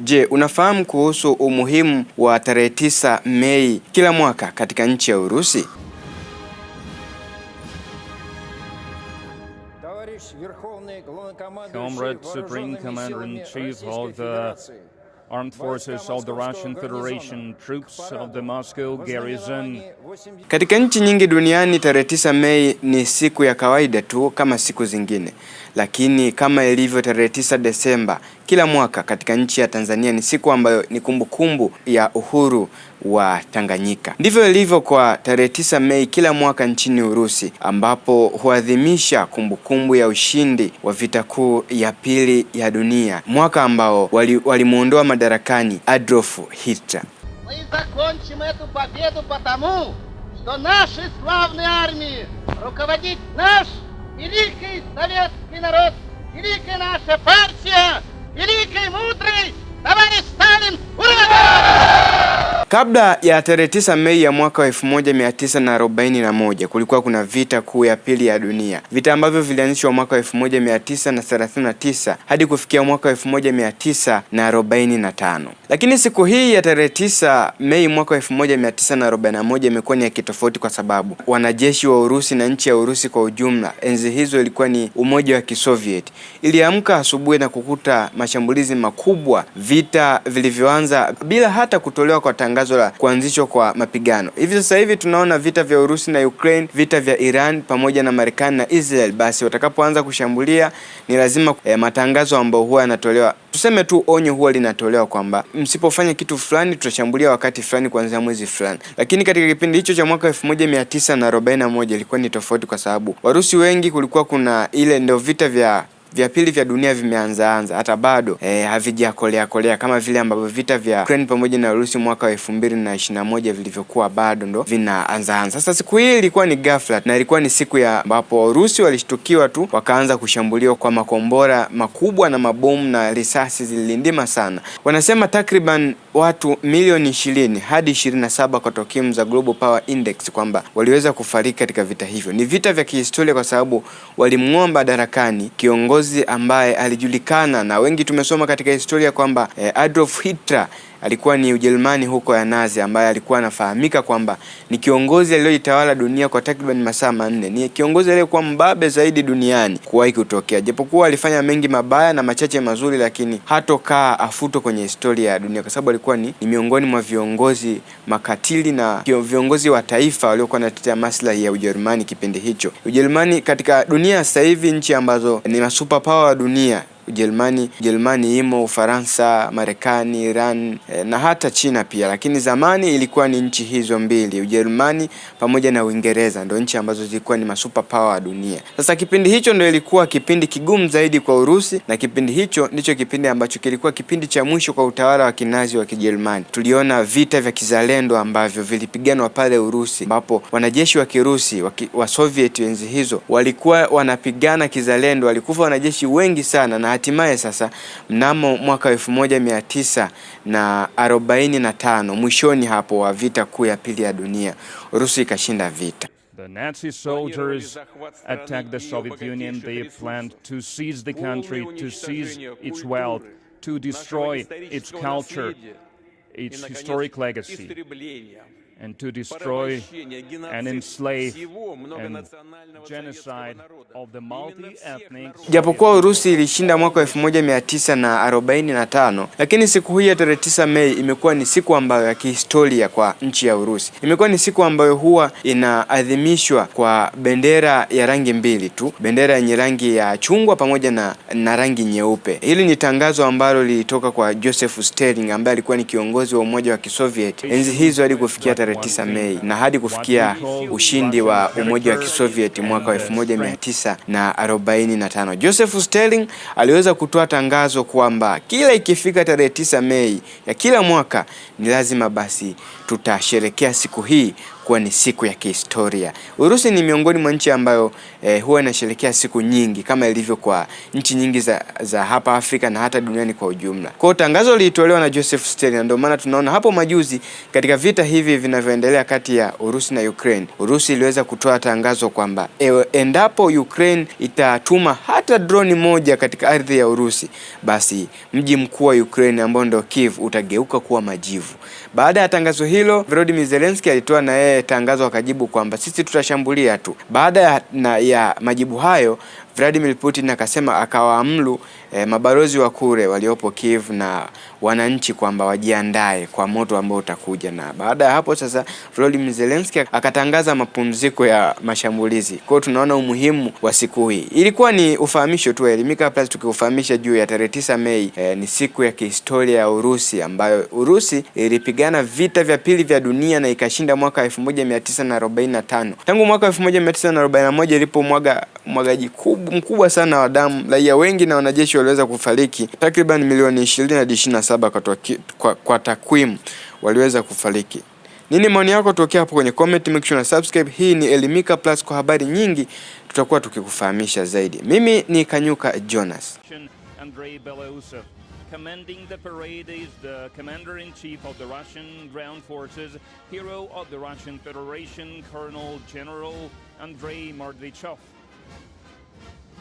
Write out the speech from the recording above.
Je, unafahamu kuhusu umuhimu wa tarehe 9 Mei kila mwaka katika nchi ya Urusi? Comrade Supreme Commander-in-Chief of the Armed Forces of the Russian Federation, troops of the Moscow garrison. Katika nchi nyingi duniani tarehe 9 Mei ni siku ya kawaida tu kama siku zingine. Lakini kama ilivyo tarehe 9 Desemba kila mwaka katika nchi ya Tanzania ni siku ambayo ni kumbukumbu ya uhuru wa Tanganyika. Ndivyo ilivyo kwa tarehe 9 Mei kila mwaka nchini Urusi, ambapo huadhimisha kumbukumbu ya ushindi wa vita kuu ya pili ya dunia, mwaka ambao walimuondoa madarakani Adolf Hitler. Мы закончим эту победу потому, что нашей славной армии руководит наш великий советский народ, великая наша партия, великий мудрый товарищ Сталин. Ура! Kabla ya tarehe 9 Mei ya mwaka wa 1941 kulikuwa kuna vita kuu ya pili ya dunia. Vita ambavyo vilianzishwa mwaka wa 1939 hadi kufikia mwaka wa 1945. Lakini siku hii ya tarehe 9 Mei mwaka wa 1941 imekuwa ni ya kitofauti kwa sababu wanajeshi wa Urusi na nchi ya Urusi kwa ujumla, enzi hizo ilikuwa ni Umoja wa Kisovieti, iliamka asubuhi na kukuta mashambulizi makubwa, vita vilivyoanza bila hata kutolewa kwa tangazo la kuanzishwa kwa mapigano. Hivi sasa hivi tunaona vita vya Urusi na Ukraine, vita vya Iran pamoja na Marekani na Israel. Basi watakapoanza kushambulia ni lazima matangazo ambayo huwa yanatolewa, tuseme tu onyo huwa linatolewa kwamba msipofanya kitu fulani tutashambulia wakati fulani kuanzia mwezi fulani. Lakini katika kipindi hicho cha mwaka 1941 ilikuwa ni tofauti kwa sababu Warusi wengi kulikuwa kuna ile ndio vita vya pili vya dunia vimeanza hata bado havijakolea kama vile ambavyo vita vya Ukraine pamoja na Urusi mwaka wa 2021 vilivyokuwa bado ndo vinaanza. Sasa siku hii ilikuwa ni ghafla na ilikuwa ni siku ya ambapo Urusi walishtukiwa tu wakaanza kushambuliwa kwa makombora makubwa na mabomu na risasi zilindima sana. Wanasema takriban watu milioni 20 hadi 27 kwa takwimu za Global Power Index kwamba waliweza kufariki katika vita hivyo. Ni vita vya kihistoria kwa sababu walimng'oa madarakani kiongozi ambaye alijulikana na wengi tumesoma katika historia kwamba Adolf Hitler alikuwa ni Ujerumani huko ya Nazi, ambaye alikuwa anafahamika kwamba ni kiongozi aliyetawala dunia kwa takriban masaa 4. Ni kiongozi aliyekuwa mbabe zaidi duniani kuwahi kutokea. Japokuwa alifanya mengi mabaya na machache mazuri, lakini hatokaa afuto kwenye historia ya dunia kwa sababu alikuwa ni miongoni mwa viongozi makatili na viongozi wa taifa waliokuwa wanatetea maslahi ya Ujerumani kipindi hicho. Ujerumani katika dunia sasa hivi nchi ambazo ni super power wa dunia, Ujerumani imo, Ufaransa, Marekani, Iran na hata China pia. Lakini zamani ilikuwa ni nchi hizo mbili, Ujerumani pamoja na Uingereza, ndio nchi ambazo zilikuwa ni masuper power wa dunia. Sasa kipindi hicho ndio ilikuwa kipindi kigumu zaidi kwa Urusi, na kipindi hicho ndicho kipindi ambacho kilikuwa kipindi cha mwisho kwa utawala wa Kinazi wa Kijerumani. Tuliona vita vya kizalendo ambavyo vilipiganwa pale Urusi, ambapo wanajeshi wa Kirusi wa Soviet enzi hizo walikuwa wanapigana kizalendo, walikufa wanajeshi wengi sana, na hatimaye sasa mnamo mwaka 1945 mwishoni hapo wa vita kuu ya pili ya dunia, Urusi ikashinda vita. The Nazi soldiers attacked the Soviet Union. They planned to seize the country, to seize its wealth, to destroy its culture, its historic legacy, and to destroy and enslave and genocide of the multi-ethnic. Japokuwa Urusi ilishinda mwaka 1945, lakini siku hii ya tarehe 9 Mei imekuwa ni siku ambayo ya kihistoria kwa nchi ya Urusi. Imekuwa ni siku ambayo huwa inaadhimishwa kwa bendera ya rangi mbili tu, bendera yenye rangi ya chungwa pamoja na rangi nyeupe. Hili ni tangazo ambalo lilitoka kwa Joseph Stalin ambaye alikuwa ni kiongozi wa Umoja wa Kisovieti enzi hizo hadi kufikia tarehe 9 Mei na hadi kufikia ushindi wa Umoja wa Kisovieti mwaka wa 1945. Joseph Stalin aliweza kutoa tangazo kwamba kila ikifika tarehe 9 Mei ya kila mwaka ni lazima basi tutasherekea siku hii kuwa ni siku ya kihistoria. Urusi ni miongoni mwa nchi ambayo huwa inasherehekea siku nyingi kama ilivyo kwa nchi nyingi za hapa Afrika na hata duniani kwa ujumla. Kwa tangazo lilitolewa na Joseph Stalin, ndio maana tunaona hapo majuzi katika vita hivi vinavyoendelea kati ya Urusi na Ukraine, Urusi iliweza kutoa tangazo kwamba endapo Ukraine itatuma hata droni moja katika ardhi ya Urusi, basi mji mkuu wa Ukraine ambao ndio Kiev utageuka kuwa majivu. Baada ya tangazo hilo, Volodymyr Zelensky alitoa na yeye tangazo akajibu kwamba sisi tutashambulia tu. Baada ya majibu hayo, Vladimir Putin akasema akawaamuru mabalozi wa kule waliopo Kiev na wananchi kwamba wajiandae kwa moto ambao utakuja. Na baada ya hapo sasa Volodymyr Zelensky akatangaza mapumziko ya mashambulizi. Kwa hiyo tunaona umuhimu wa siku hii. Ilikuwa ni ufahamisho tu, Elimika Plus tukifahamisha juu ya tarehe 9 Mei. Ni siku ya kihistoria ya Urusi ambayo Urusi ilipigana vita vya pili vya dunia na ikashinda mwaka 1945. Tangu mwaka 1941 ilipo mwagaji mkubwa sana wa damu, raia wengi na wanajeshi waliweza kufariki. Takriban milioni 20 hadi 27 kwa takwimu waliweza kufariki. Nini maoni yako? Tokea hapo kwenye comment, make sure na subscribe. Hii ni Elimika Plus, kwa habari nyingi tutakuwa tukikufahamisha zaidi. Mimi ni Kanyuka Jonas. Andrei Belousov. Commanding the parade is the Commander-in-Chief of the Russian Ground Forces, Hero of the Russian Federation, Colonel General Andrei Mordvichov.